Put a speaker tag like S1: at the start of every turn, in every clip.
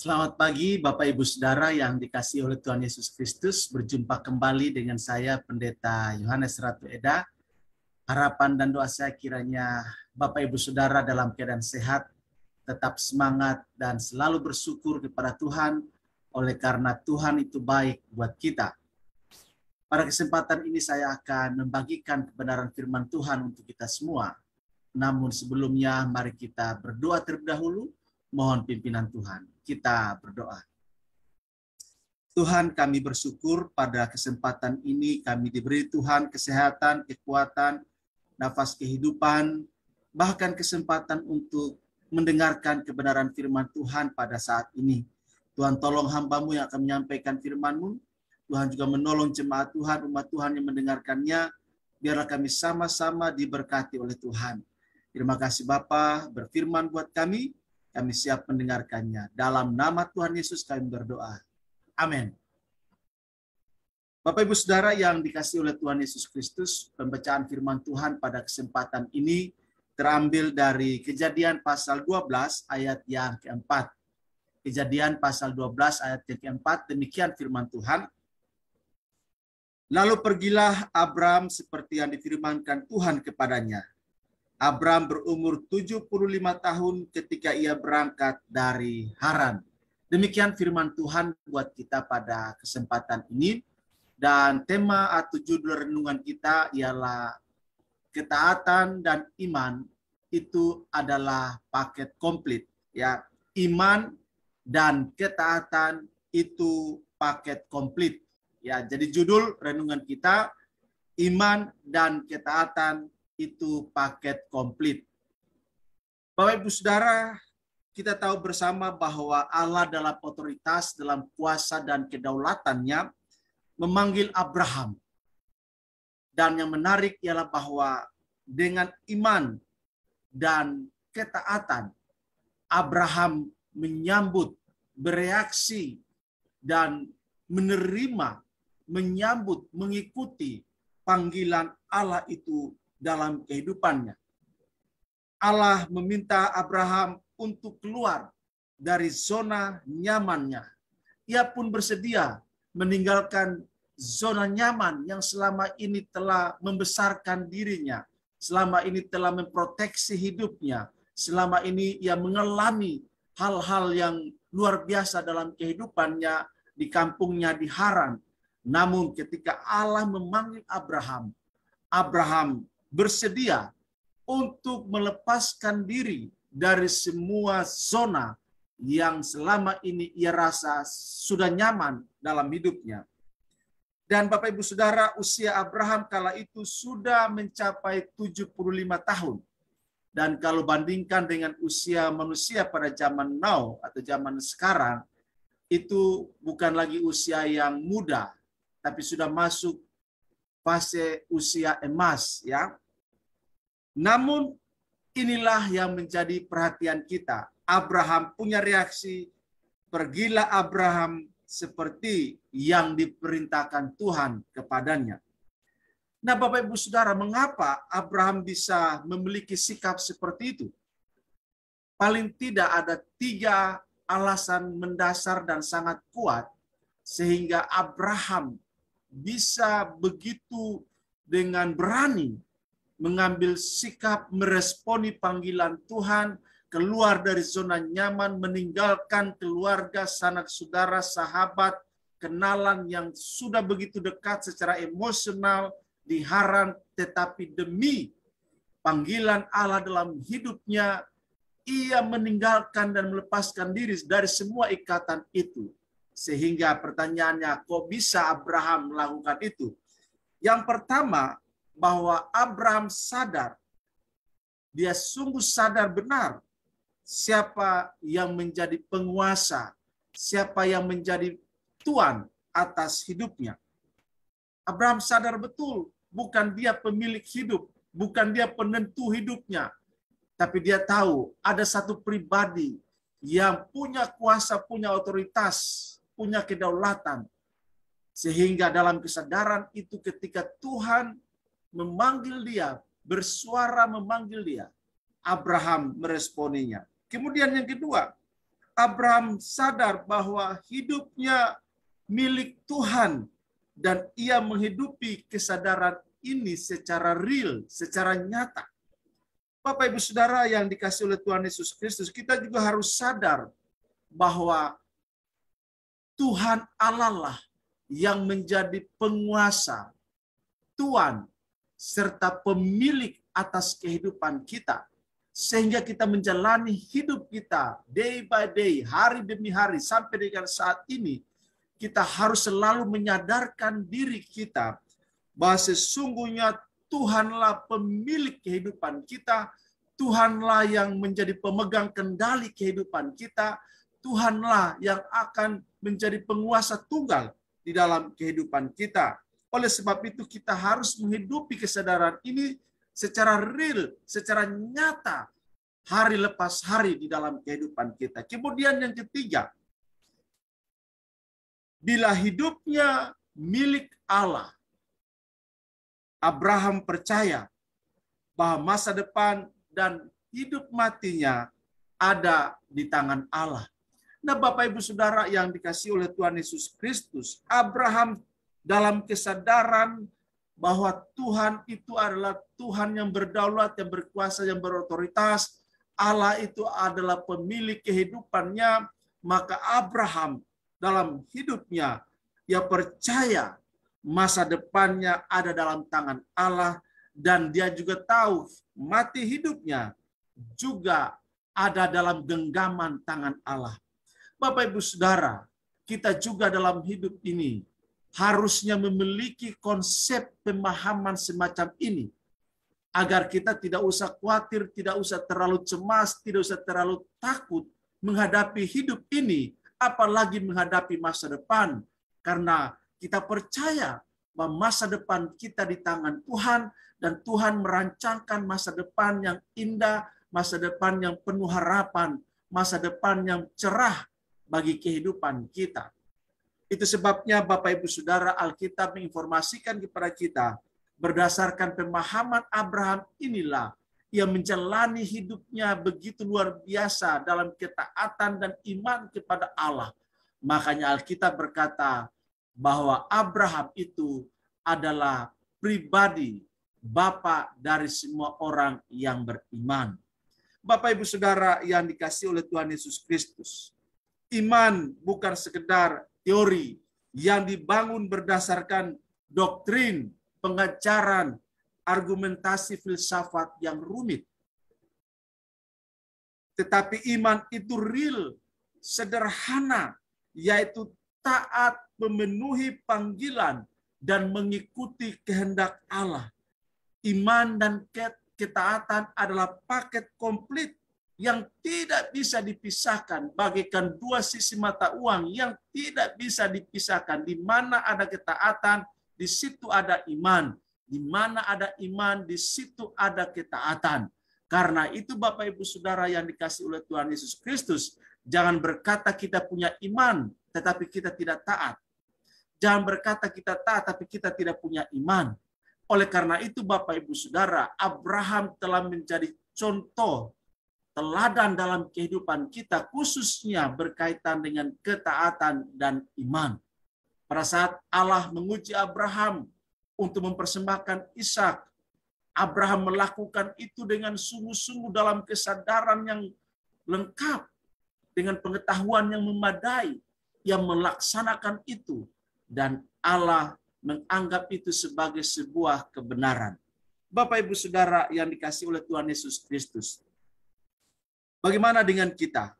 S1: Selamat pagi Bapak Ibu Saudara yang dikasihi oleh Tuhan Yesus Kristus. Berjumpa kembali dengan saya Pendeta Yohanes Ratu Eda. Harapan dan doa saya kiranya Bapak Ibu Saudara dalam keadaan sehat, tetap semangat dan selalu bersyukur kepada Tuhan oleh karena Tuhan itu baik buat kita. Pada kesempatan ini saya akan membagikan kebenaran firman Tuhan untuk kita semua. Namun sebelumnya mari kita berdoa terlebih dahulu, mohon pimpinan Tuhan. Kita berdoa. Tuhan, kami bersyukur pada kesempatan ini kami diberi Tuhan kesehatan, kekuatan, nafas kehidupan, bahkan kesempatan untuk mendengarkan kebenaran firman Tuhan pada saat ini. Tuhan, tolong hamba-Mu yang akan menyampaikan firman-Mu. Tuhan juga menolong jemaat Tuhan, umat Tuhan yang mendengarkannya. Biarlah kami sama-sama diberkati oleh Tuhan. Terima kasih Bapa, berfirman buat kami siap mendengarkannya. Dalam nama Tuhan Yesus kami berdoa. Amin. Bapak Ibu Saudara yang dikasihi oleh Tuhan Yesus Kristus, pembacaan firman Tuhan pada kesempatan ini terambil dari Kejadian pasal 12 ayat yang keempat. Kejadian pasal 12 ayat yang keempat, demikian firman Tuhan. Lalu pergilah Abram seperti yang difirmankan Tuhan kepadanya. Abram berumur 75 tahun ketika ia berangkat dari Haran. Demikian firman Tuhan buat kita pada kesempatan ini. Dan tema atau judul renungan kita ialah ketaatan dan iman itu adalah paket komplit. Ya, iman dan ketaatan itu paket komplit. Ya, jadi judul renungan kita, iman dan ketaatan itu paket komplit. Bapak Ibu Saudara, kita tahu bersama bahwa Allah dalam otoritas, dalam kuasa dan kedaulatannya memanggil Abraham. Dan yang menarik ialah bahwa dengan iman dan ketaatan, Abraham menyambut, bereaksi, dan menerima, menyambut, mengikuti panggilan Allah itu dalam kehidupannya. Allah meminta Abraham untuk keluar dari zona nyamannya. Ia pun bersedia meninggalkan zona nyaman yang selama ini telah membesarkan dirinya, selama ini telah memproteksi hidupnya, selama ini ia mengalami hal-hal yang luar biasa dalam kehidupannya di kampungnya di Haran. Namun ketika Allah memanggil Abraham, Abraham bersedia untuk melepaskan diri dari semua zona yang selama ini ia rasa sudah nyaman dalam hidupnya. Dan Bapak Ibu Saudara, usia Abraham kala itu sudah mencapai 75 tahun. Dan kalau bandingkan dengan usia manusia pada zaman now atau zaman sekarang, itu bukan lagi usia yang muda, tapi sudah masuk fase usia emas, ya. Namun inilah yang menjadi perhatian kita. Abraham punya reaksi, pergilah Abraham seperti yang diperintahkan Tuhan kepadanya. Nah, Bapak Ibu Saudara, mengapa Abraham bisa memiliki sikap seperti itu? Paling tidak ada 3 alasan mendasar dan sangat kuat sehingga Abraham bisa begitu dengan berani mengambil sikap meresponi panggilan Tuhan, keluar dari zona nyaman, meninggalkan keluarga, sanak saudara, sahabat, kenalan yang sudah begitu dekat secara emosional di Haran, tetapi demi panggilan Allah dalam hidupnya, ia meninggalkan dan melepaskan diri dari semua ikatan itu. Sehingga pertanyaannya, kok bisa Abraham melakukan itu? Yang pertama, bahwa Abraham sadar, dia sungguh sadar benar siapa yang menjadi penguasa, siapa yang menjadi tuan atas hidupnya. Abraham sadar betul, bukan dia pemilik hidup, bukan dia penentu hidupnya, tapi dia tahu ada satu pribadi yang punya kuasa, punya otoritas, punya kedaulatan. Sehingga dalam kesadaran itu ketika Tuhan memanggil dia, bersuara memanggil dia, Abraham meresponinya. Kemudian yang kedua, Abraham sadar bahwa hidupnya milik Tuhan dan ia menghidupi kesadaran ini secara real, secara nyata. Bapak Ibu Saudara yang dikasihi oleh Tuhan Yesus Kristus, kita juga harus sadar bahwa Tuhan Allah lah yang menjadi penguasa, Tuhan, serta pemilik atas kehidupan kita. Sehingga kita menjalani hidup kita day by day, hari demi hari, sampai dengan saat ini, kita harus selalu menyadarkan diri kita bahwa sesungguhnya Tuhanlah pemilik kehidupan kita, Tuhanlah yang menjadi pemegang kendali kehidupan kita, Tuhanlah yang akan menjadi penguasa tunggal di dalam kehidupan kita. Oleh sebab itu kita harus menghidupi kesadaran ini secara real, secara nyata, hari lepas hari di dalam kehidupan kita. Kemudian yang ketiga, bila hidupnya milik Allah, Abraham percaya bahwa masa depan dan hidup matinya ada di tangan Allah. Nah, Bapak Ibu Saudara yang dikasihi oleh Tuhan Yesus Kristus, Abraham dalam kesadaran bahwa Tuhan itu adalah Tuhan yang berdaulat, yang berkuasa, yang berotoritas, Allah itu adalah pemilik kehidupannya, maka Abraham dalam hidupnya, ia percaya masa depannya ada dalam tangan Allah, dan dia juga tahu mati hidupnya juga ada dalam genggaman tangan Allah. Bapak Ibu Saudara, kita juga dalam hidup ini harusnya memiliki konsep pemahaman semacam ini, agar kita tidak usah khawatir, tidak usah terlalu cemas, tidak usah terlalu takut menghadapi hidup ini, apalagi menghadapi masa depan. Karena kita percaya bahwa masa depan kita di tangan Tuhan, dan Tuhan merancangkan masa depan yang indah, masa depan yang penuh harapan, masa depan yang cerah bagi kehidupan kita. Itu sebabnya Bapak Ibu Saudara, Alkitab menginformasikan kepada kita, berdasarkan pemahaman Abraham inilah ia menjalani hidupnya begitu luar biasa dalam ketaatan dan iman kepada Allah. Makanya Alkitab berkata bahwa Abraham itu adalah pribadi bapa dari semua orang yang beriman. Bapak Ibu Saudara yang dikasihi oleh Tuhan Yesus Kristus, iman bukan sekedar teori yang dibangun berdasarkan doktrin, pengajaran, argumentasi filsafat yang rumit. Tetapi iman itu real, sederhana, yaitu taat memenuhi panggilan dan mengikuti kehendak Allah. Iman dan ketaatan adalah paket komplit yang tidak bisa dipisahkan, bagaikan dua sisi mata uang yang tidak bisa dipisahkan. Di mana ada ketaatan, di situ ada iman. Di mana ada iman, di situ ada ketaatan. Karena itu Bapak Ibu Saudara yang dikasihi oleh Tuhan Yesus Kristus, jangan berkata kita punya iman, tetapi kita tidak taat. Jangan berkata kita taat, tapi kita tidak punya iman. Oleh karena itu Bapak Ibu Saudara, Abraham telah menjadi contoh teladan dalam kehidupan kita, khususnya berkaitan dengan ketaatan dan iman. Pada saat Allah menguji Abraham untuk mempersembahkan Ishak, Abraham melakukan itu dengan sungguh-sungguh dalam kesadaran yang lengkap, dengan pengetahuan yang memadai, yang melaksanakan itu, dan Allah menganggap itu sebagai sebuah kebenaran. Bapak Ibu Saudara yang dikasihi oleh Tuhan Yesus Kristus, bagaimana dengan kita?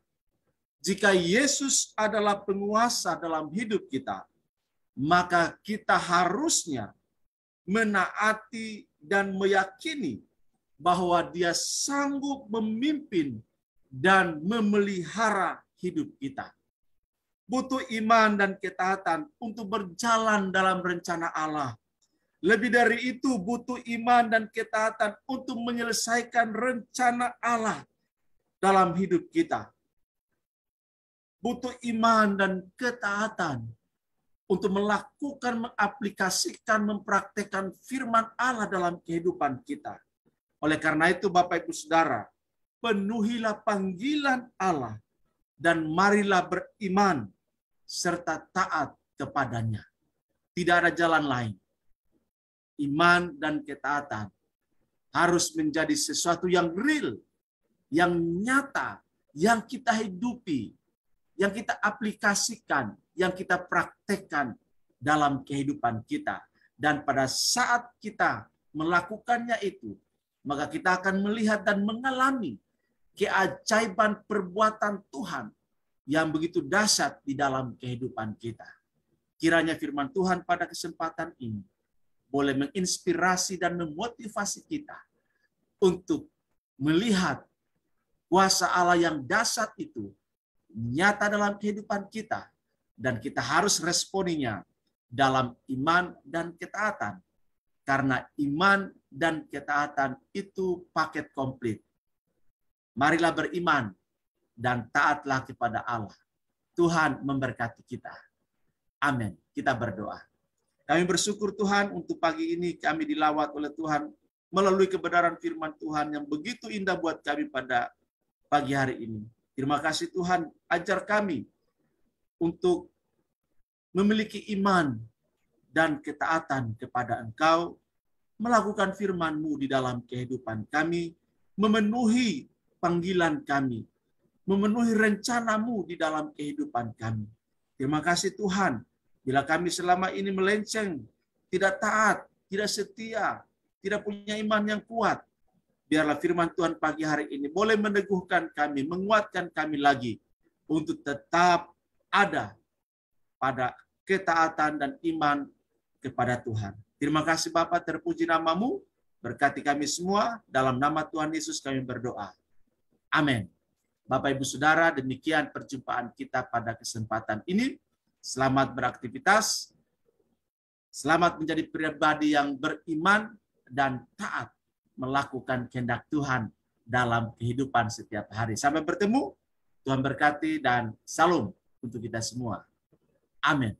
S1: Jika Yesus adalah penguasa dalam hidup kita, maka kita harusnya menaati dan meyakini bahwa Dia sanggup memimpin dan memelihara hidup kita. Butuh iman dan ketaatan untuk berjalan dalam rencana Allah. Lebih dari itu, butuh iman dan ketaatan untuk menyelesaikan rencana Allah dalam hidup kita. Butuh iman dan ketaatan untuk melakukan, mengaplikasikan, mempraktekkan firman Allah dalam kehidupan kita. Oleh karena itu Bapak Ibu Saudara, penuhilah panggilan Allah dan marilah beriman serta taat kepadanya. Tidak ada jalan lain. Iman dan ketaatan harus menjadi sesuatu yang real, yang nyata, yang kita hidupi, yang kita aplikasikan, yang kita praktekkan dalam kehidupan kita. Dan pada saat kita melakukannya itu, maka kita akan melihat dan mengalami keajaiban perbuatan Tuhan yang begitu dahsyat di dalam kehidupan kita. Kiranya firman Tuhan pada kesempatan ini boleh menginspirasi dan memotivasi kita untuk melihat kuasa Allah yang dahsyat itu nyata dalam kehidupan kita, dan kita harus responinya dalam iman dan ketaatan. Karena iman dan ketaatan itu paket komplit. Marilah beriman dan taatlah kepada Allah. Tuhan memberkati kita. Amin. Kita berdoa. Kami bersyukur Tuhan untuk pagi ini kami dilawat oleh Tuhan melalui kebenaran firman Tuhan yang begitu indah buat kami pada pagi hari ini. Terima kasih Tuhan, ajar kami untuk memiliki iman dan ketaatan kepada Engkau, melakukan firman-Mu di dalam kehidupan kami, memenuhi panggilan kami, memenuhi rencana-Mu di dalam kehidupan kami. Terima kasih Tuhan, bila kami selama ini melenceng, tidak taat, tidak setia, tidak punya iman yang kuat, biarlah firman Tuhan pagi hari ini boleh meneguhkan kami, menguatkan kami lagi untuk tetap ada pada ketaatan dan iman kepada Tuhan. Terima kasih Bapa, terpuji nama-Mu, berkati kami semua, dalam nama Tuhan Yesus kami berdoa. Amin. Bapak Ibu Saudara, demikian perjumpaan kita pada kesempatan ini. Selamat beraktivitas, selamat menjadi pribadi yang beriman dan taat melakukan kehendak Tuhan dalam kehidupan setiap hari. Sampai bertemu, Tuhan berkati dan salam untuk kita semua. Amin.